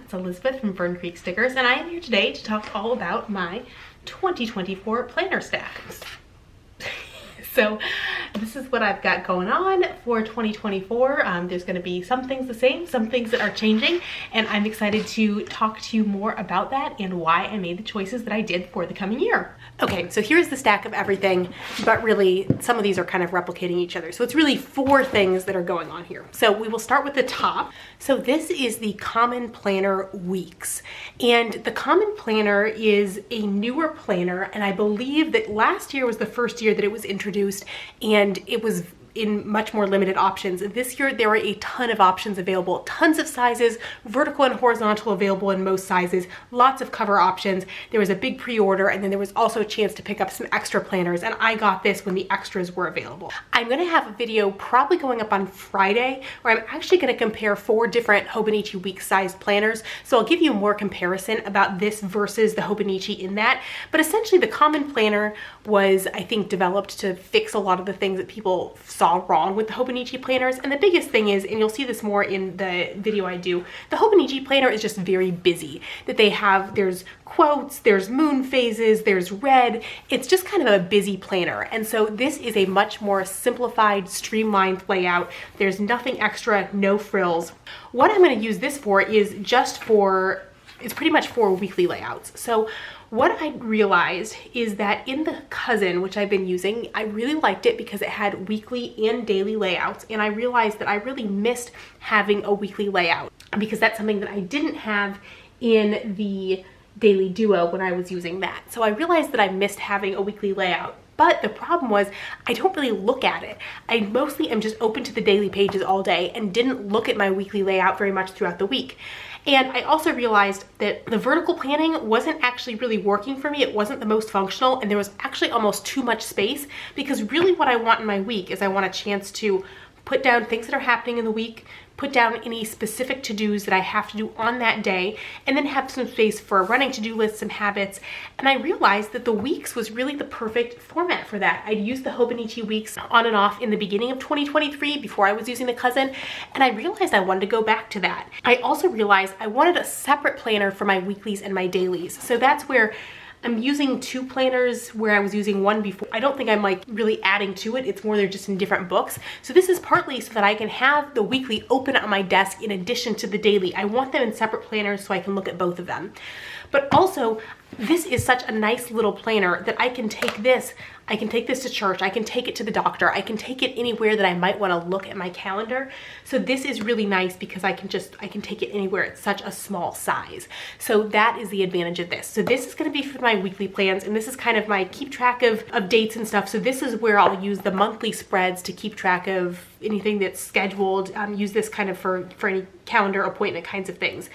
It's Elizabeth from Fern Creek Stickers, and I am here today to talk all about my 2024 planner stacks. So this is what I've got going on for 2024. There's going to be some things the same, some things that are changing, and I'm excited to talk to you more about that and why I made the choices that I did for the coming year. Okay, so here's the stack of everything, but really some of these are kind of replicating each other. So it's really 4 things that are going on here. So we will start with the top. So this is the Common Planner Weeks, and the Common Planner is a newer planner, and I believe that last year was the first year that it was introduced, and it was in much more limited options. This year there were a ton of options available, tons of sizes, vertical and horizontal available in most sizes, lots of cover options. There was a big pre-order, and then there was also a chance to pick up some extra planners, and I got this when the extras were available. I'm gonna have a video probably going up on Friday where I'm actually gonna compare 4 different Hobonichi Week sized planners. So I'll give you more comparison about this versus the Hobonichi in that. But essentially the Common Planner was, I think, developed to fix a lot of the things that people saw wrong with the Hobonichi planners. And the biggest thing is, and you'll see this more in the video I do, the Hobonichi planner is just very busy. That they have, there's quotes, there's moon phases, there's red. It's just kind of a busy planner. And so this is a much more simplified, streamlined layout. There's nothing extra, no frills. What I'm going to use this for is just for, it's pretty much for weekly layouts. So what I realized is that in the Cousin, which I've been using, I really liked it because it had weekly and daily layouts, and I realized that I really missed having a weekly layout because that's something that I didn't have in the Daily Duo when I was using that. So I realized that I missed having a weekly layout. But the problem was I don't really look at it. I mostly am just open to the daily pages all day and didn't look at my weekly layout very much throughout the week. And I also realized that the vertical planning wasn't actually really working for me. It wasn't the most functional, and there was actually almost too much space, because really what I want in my week is I want a chance to put down things that are happening in the week, put down any specific to-dos that I have to do on that day, and then have some space for running to-do lists and habits. And I realized that the weeks was really the perfect format for that. I'd used the Hobonichi Weeks on and off in the beginning of 2023 before I was using the Cousin, and I realized I wanted to go back to that. I also realized I wanted a separate planner for my weeklies and my dailies. So that's where I'm using 2 planners where I was using 1 before. I don't think I'm like really adding to it. It's more they're just in different books. So this is partly so that I can have the weekly open on my desk in addition to the daily. I want them in separate planners so I can look at both of them. But also, this is such a nice little planner that I can take this to church, I can take it to the doctor, I can take it anywhere that I might want to look at my calendar. So this is really nice because I can take it anywhere. It's such a small size. So that is the advantage of this. So this is going to be for my weekly plans, and this is kind of my keep track of dates and stuff. So this is where I'll use the monthly spreads to keep track of anything that's scheduled. Use this kind of for any calendar appointment kinds of things,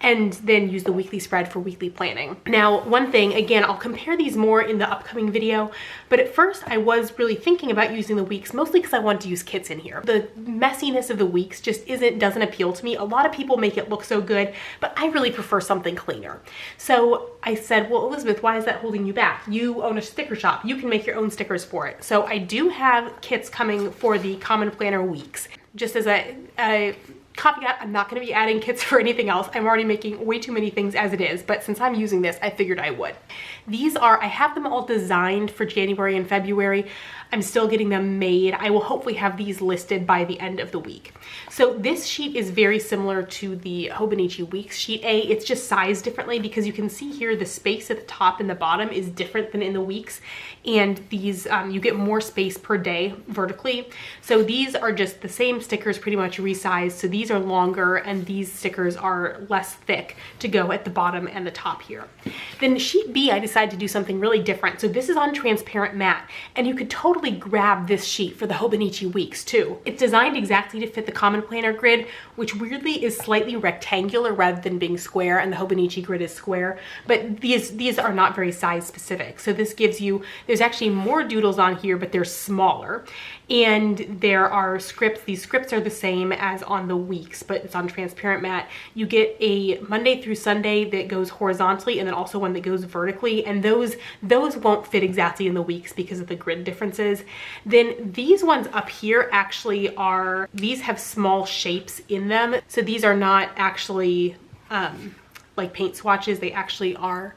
and then use the weekly spread for weekly planning. Now, one thing, again, I'll compare these more in the upcoming video, but at first I was really thinking about using the weeks mostly because I wanted to use kits in here. The messiness of the weeks just doesn't appeal to me. A lot of people make it look so good, but I really prefer something cleaner. So I said, well, Elizabeth, why is that holding you back? You own a sticker shop. You can make your own stickers for it. So I do have kits coming for the Common Planner Weeks. Just as a caveat, I'm not going to be adding kits for anything else. I'm already making way too many things as it is, but since I'm using this, I figured I would. These are, I have them all designed for January and February. I'm still getting them made. I will hopefully have these listed by the end of the week. So this sheet is very similar to the Hobonichi Weeks sheet A. It's just sized differently because you can see here the space at the top and the bottom is different than in the weeks. And these, you get more space per day vertically. So these are just the same stickers, pretty much resized. So these are longer, and these stickers are less thick to go at the bottom and the top here. Then sheet B, I decided to do something really different. So this is on transparent matte, and you could totally grab this sheet for the Hobonichi Weeks too. It's designed exactly to fit the Common Planner grid, which weirdly is slightly rectangular rather than being square, and the Hobonichi grid is square, but these are not very size specific. So this gives you, there's actually more doodles on here, but they're smaller. And there are scripts. These scripts are the same as on the weeks, but it's on transparent matte. You get a Monday through Sunday that goes horizontally, and then also one that goes vertically, and those won't fit exactly in the weeks because of the grid differences. Then these ones up here actually are, these have small shapes in them, so these are not actually like paint swatches. They actually are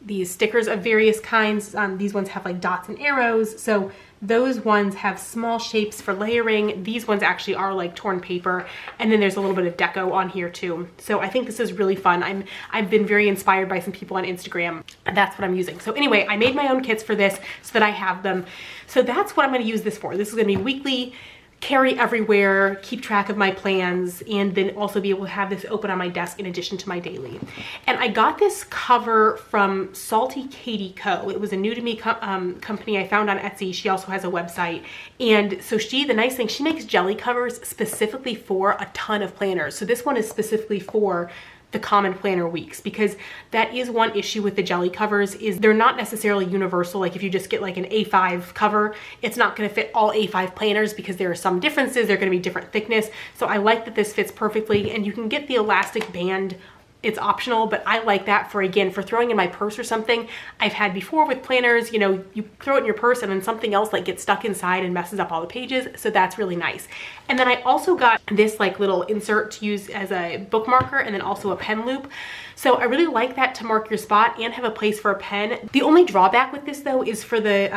these stickers of various kinds. These ones have like dots and arrows. So those ones have small shapes for layering. These ones actually are like torn paper. And then there's a little bit of deco on here too. So I think this is really fun. I've been very inspired by some people on Instagram, and that's what I'm using. So anyway, I made my own kits for this so that I have them. So that's what I'm going to use this for. This is going to be weekly, carry everywhere, keep track of my plans, and then also be able to have this open on my desk in addition to my daily. And I got this cover from Salty Katie Co. It was a new to me company I found on Etsy. She also has a website. And so the nice thing, she makes jelly covers specifically for a ton of planners. So this one is specifically for the common planner weeks, because that is one issue with the jelly covers, is they're not necessarily universal. Like if you just get like an A5 cover, it's not going to fit all A5 planners because there are some differences. They're going to be different thickness. So I like that this fits perfectly, and you can get the elastic band. It's optional, but I like that for, again, for throwing in my purse or something. I've had before with planners, you know, you throw it in your purse and then something else like gets stuck inside and messes up all the pages. So that's really nice. And then I also got this like little insert to use as a bookmarker, and then also a pen loop. So I really like that to mark your spot and have a place for a pen. The only drawback with this though is for the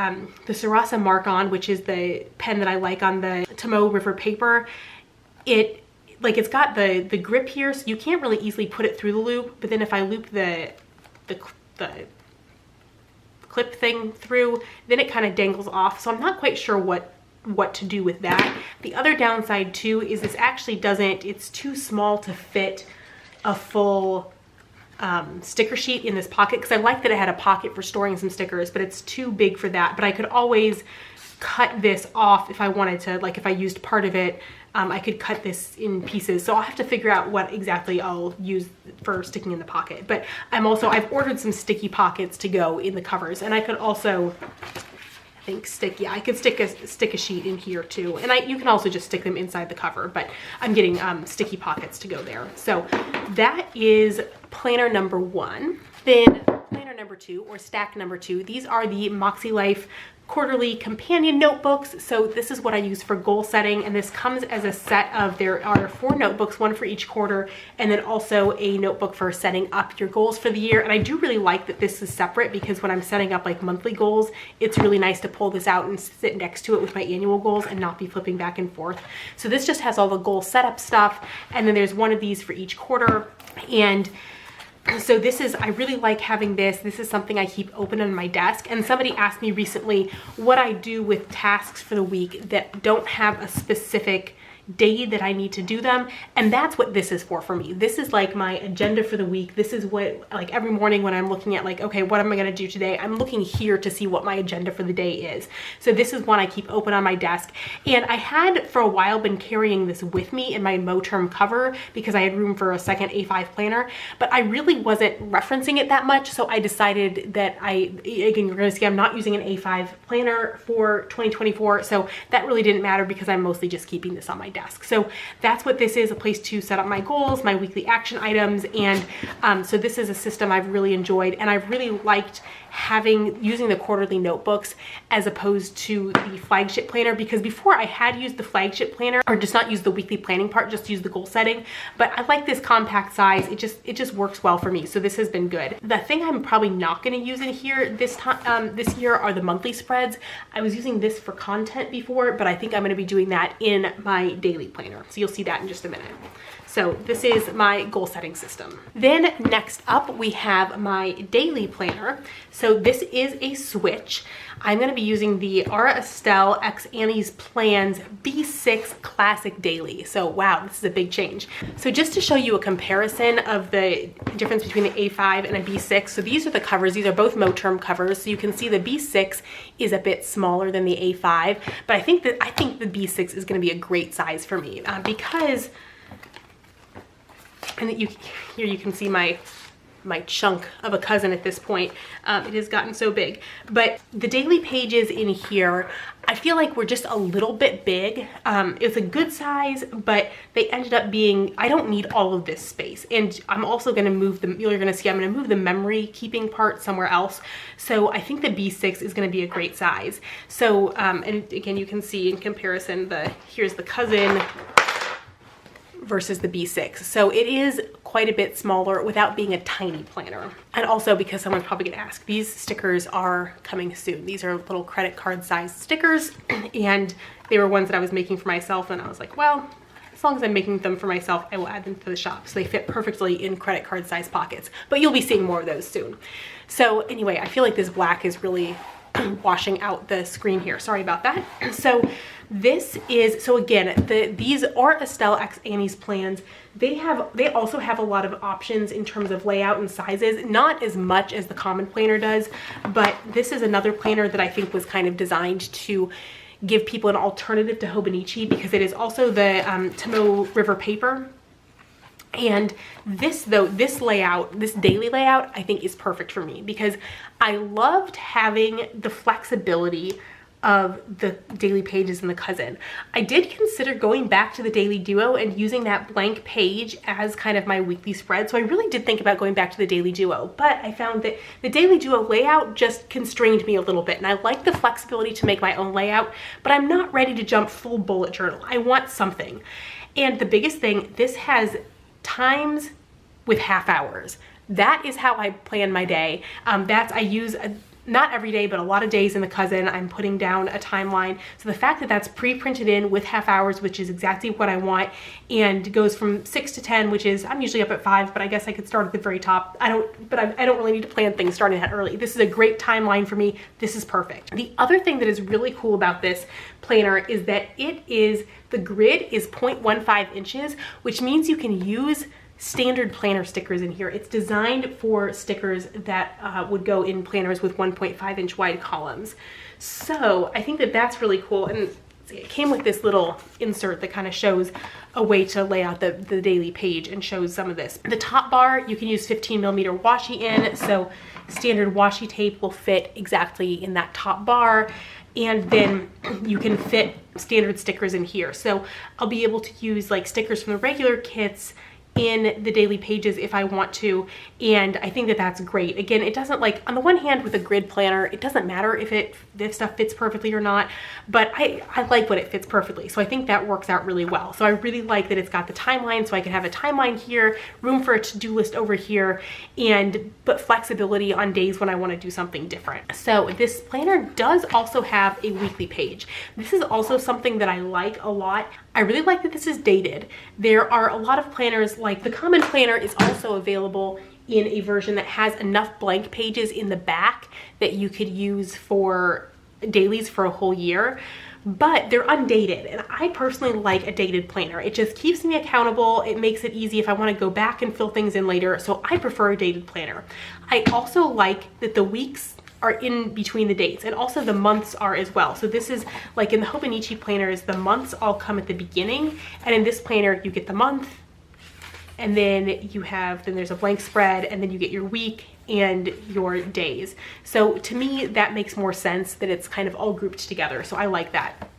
Sarasa Mark On, which is the pen that I like on the Tomoe River paper. It's got the grip here, so you can't really easily put it through the loop. But then if I loop the clip thing through, then it kind of dangles off. So I'm not quite sure what to do with that. The other downside too is this actually it's too small to fit a full sticker sheet in this pocket, because I like that it had a pocket for storing some stickers, but it's too big for that. But I could always cut this off if I wanted to, like if I used part of it, I could cut this in pieces. So I'll have to figure out what exactly I'll use for sticking in the pocket. But I've ordered some sticky pockets to go in the covers, and I could also, I think I could stick a sheet in here too. And you can also just stick them inside the cover, but I'm getting sticky pockets to go there. So that is planner number 1. Then planner number 2, or stack number 2, these are the Moxie Life quarterly companion notebooks. So this is what I use for goal setting, and this comes as a set of, there are 4 notebooks, 1 for each quarter, and then also a notebook for setting up your goals for the year. And I do really like that this is separate, because when I'm setting up like monthly goals, it's really nice to pull this out and sit next to it with my annual goals and not be flipping back and forth. So this just has all the goal setup stuff, and then there's 1 of these for each quarter. And so I really like having this. This is something I keep open on my desk. And somebody asked me recently what I do with tasks for the week that don't have a specific day that I need to do them, and that's what this is for me. This is like my agenda for the week. This is what, like, every morning when I'm looking at like, okay, what am I going to do today, I'm looking here to see what my agenda for the day is. So this is one I keep open on my desk, and I had for a while been carrying this with me in my Moterm cover because I had room for a second A5 planner, but I really wasn't referencing it that much. So I decided that again, you're going to see I'm not using an A5 planner for 2024, so that really didn't matter because I'm mostly just keeping this on my desk. So that's what this is, a place to set up my goals, my weekly action items. And so this is a system I've really enjoyed, and I've really liked using the quarterly notebooks as opposed to the flagship planner, because before I had used the flagship planner, or just not use the weekly planning part, just use the goal setting. But I like this compact size. It just works well for me. So this has been good. The thing I'm probably not going to use in here this year are the monthly spreads. I was using this for content before, but I think I'm going to be doing that in my daily planner. So you'll see that in just a minute. So this is my goal setting system. Then next up, we have my daily planner. So this is a switch. I'm going to be using the Aura Estelle X Annie's Plans B6 Classic Daily. So wow, this is a big change. So just to show you a comparison of the difference between the A5 and a B6. So these are the covers. These are both Moterm covers. So you can see the B6 is a bit smaller than the A5, but I think the B6 is going to be a great size for me because, and here you can see my chunk of a cousin at this point. It has gotten so big. But the daily pages in here, I feel like were just a little bit big. It's a good size, but they ended up being, I don't need all of this space. And I'm also gonna move you're gonna see I'm gonna move the memory keeping part somewhere else. So I think the B6 is gonna be a great size. So, and again, you can see in comparison, here's the cousin versus the B6. So it is quite a bit smaller without being a tiny planner. And also because someone's probably gonna ask, these stickers are coming soon. These are little credit card sized stickers and they were ones that I was making for myself and I was like, well, as long as I'm making them for myself, I will add them to the shop. So they fit perfectly in credit card size pockets, but you'll be seeing more of those soon. So anyway, I feel like this black is really washing out the screen here. Sorry about that. So this is, so again, these are Estelle X Annie's plans. They also have a lot of options in terms of layout and sizes, not as much as the common planner does, but this is another planner that I think was kind of designed to give people an alternative to Hobonichi because it is also the Tomoe River paper. And this layout, this daily layout, I think is perfect for me because I loved having the flexibility of the daily pages in the Cousin. I did consider going back to the Daily Duo and using that blank page as kind of my weekly spread. So I really did think about going back to the Daily Duo, but I found that the Daily Duo layout just constrained me a little bit. And I like the flexibility to make my own layout, but I'm not ready to jump full bullet journal. I want something. And the biggest thing, this has times with half hours. That is how I plan my day. I use not every day, but a lot of days in the Cousin, I'm putting down a timeline. So the fact that that's pre-printed in with half hours, which is exactly what I want, and goes from 6 to 10, which is, I'm usually up at 5, but I guess I could start at the very top. I don't really need to plan things starting that early. This is a great timeline for me. This is perfect. The other thing that is really cool about this planner is that the grid is 0.15 inches, which means you can use standard planner stickers in here. It's designed for stickers that would go in planners with 1.5 inch wide columns. So I think that that's really cool. And it came with this little insert that kind of shows a way to lay out the daily page and shows some of this. The top bar, you can use 15mm washi in. So standard washi tape will fit exactly in that top bar. And then you can fit standard stickers in here. So I'll be able to use like stickers from the regular kits in the daily pages if I want to, and I think that that's great. Again, it doesn't, like, on the one hand with a grid planner, it doesn't matter if stuff fits perfectly or not, but I like when it fits perfectly, so I think that works out really well. So I really like that it's got the timeline, so I can have a timeline here, room for a to-do list over here, but flexibility on days when I want to do something different. So this planner does also have a weekly page. This is also something that I like a lot. I really like that this is dated. There are a lot of planners, like the common planner is also available in a version that has enough blank pages in the back that you could use for dailies for a whole year, but they're undated. And I personally like a dated planner. It just keeps me accountable. It makes it easy if I want to go back and fill things in later. So I prefer a dated planner. I also like that the weeks are in between the dates, and also the months are as well. So this is like in the Hobonichi planners, the months all come at the beginning, and in this planner you get the month, and then there's a blank spread, and then you get your week and your days. So to me that makes more sense that it's kind of all grouped together, so I like that.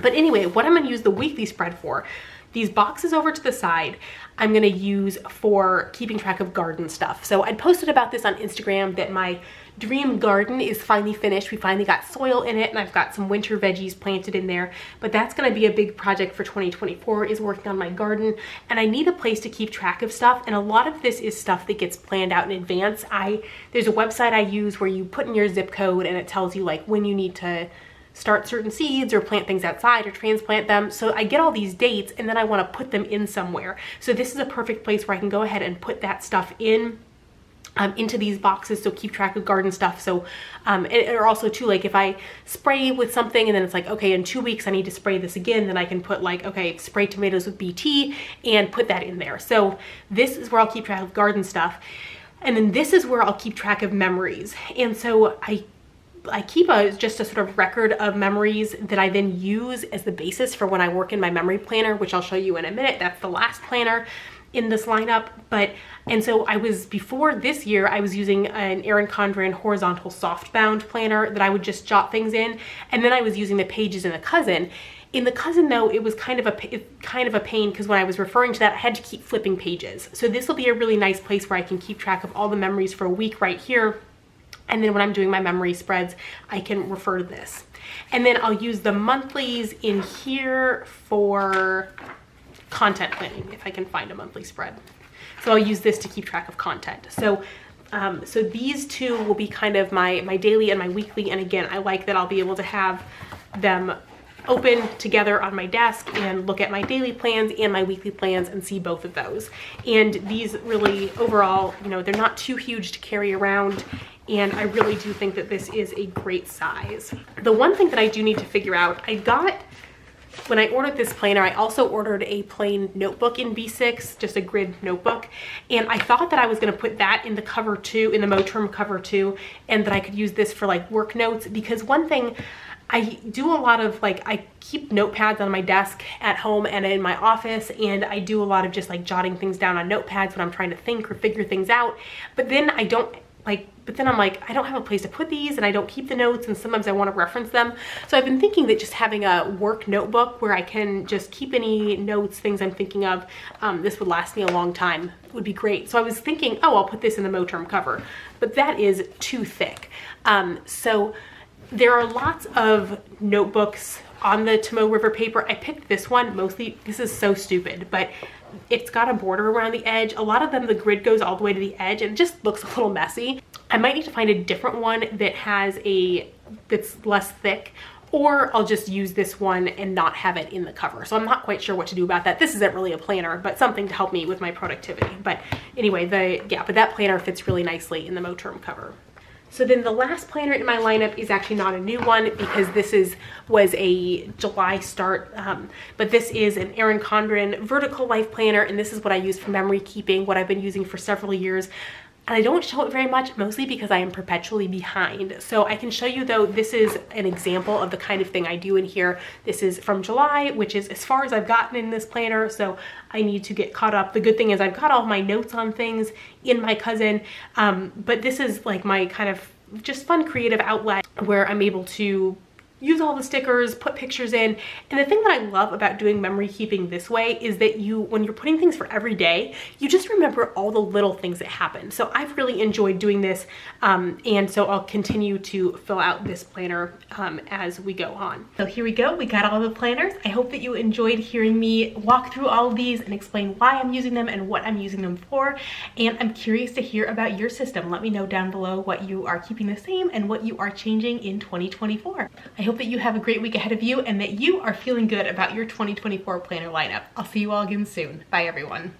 But anyway, what I'm going to use the weekly spread for, these boxes over to the side, I'm going to use for keeping track of garden stuff. So I posted about this on Instagram that my dream garden is finally finished. We finally got soil in it, and I've got some winter veggies planted in there, but that's going to be a big project for 2024 is working on my garden, and I need a place to keep track of stuff, and a lot of this is stuff that gets planned out in advance. There's a website I use where you put in your zip code and it tells you like when you need to start certain seeds or plant things outside or transplant them. So I get all these dates and then I want to put them in somewhere. So this is a perfect place where I can go ahead and put that stuff in into these boxes, so keep track of garden stuff. So or also too, like if I spray with something and then it's like, okay, in 2 weeks I need to spray this again, then I can put like, okay, spray tomatoes with BT and put that in there. So this is where I'll keep track of garden stuff, and then this is where I'll keep track of memories. And so I keep just a sort of record of memories that I then use as the basis for when I work in my memory planner, which I'll show you in a minute. That's the last planner in this lineup. And so before this year, I was using an Erin Condren horizontal softbound planner that I would just jot things in. And then I was using the pages in the Cousin. In the Cousin though, it was kind of a pain because when I was referring to that, I had to keep flipping pages. So this will be a really nice place where I can keep track of all the memories for a week right here. And then when I'm doing my memory spreads, I can refer to this. And then I'll use the monthlies in here for content planning if I can find a monthly spread. So I'll use this to keep track of content. So so these two will be kind of my daily and my weekly. And again, I like that I'll be able to have them open together on my desk and look at my daily plans and my weekly plans and see both of those. And these really overall, you know, they're not too huge to carry around. And I really do think that this is a great size. The one thing that I do need to figure out, when I ordered this planner, I also ordered a plain notebook in B6, just a grid notebook. And I thought that I was gonna put that in the cover too, in the Moterm cover too, and that I could use this for like work notes, because one thing, I do a lot of I keep notepads on my desk at home and in my office, and I do a lot of just like jotting things down on notepads when I'm trying to think or figure things out. But then I'm like, I don't have a place to put these, and I don't keep the notes, and sometimes I want to reference them. So I've been thinking that just having a work notebook where I can just keep any notes, things I'm thinking of, this would last me a long time, would be great. So I was thinking, oh, I'll put this in the Moterm cover, but that is too thick. So there are lots of notebooks on the Tomoe River paper. I picked this one mostly, this is so stupid, but it's got a border around the edge. A lot of them, the grid goes all the way to the edge and it just looks a little messy. I might need to find a different one that has that's less thick, or I'll just use this one and not have it in the cover. So I'm not quite sure what to do about that. This isn't really a planner, but something to help me with my productivity. But anyway, but that planner fits really nicely in the Moterm cover. So then the last planner in my lineup is actually not a new one, because this was a July start, but this is an Erin Condren Vertical Life Planner, and this is what I use for memory keeping, what I've been using for several years. And I don't show it very much, mostly because I am perpetually behind. So I can show you though, this is an example of the kind of thing I do in here. This is from July, which is as far as I've gotten in this planner. So I need to get caught up. The good thing is I've got all my notes on things in my cousin. But this is like my kind of just fun creative outlet where I'm able to use all the stickers, put pictures in. And the thing that I love about doing memory keeping this way is that when you're putting things for every day, you just remember all the little things that happen. So I've really enjoyed doing this. And so I'll continue to fill out this planner as we go on. So here we go, we got all the planners. I hope that you enjoyed hearing me walk through all of these and explain why I'm using them and what I'm using them for. And I'm curious to hear about your system. Let me know down below what you are keeping the same and what you are changing in 2024. I hope that you have a great week ahead of you and that you are feeling good about your 2024 planner lineup. I'll see you all again soon. Bye everyone.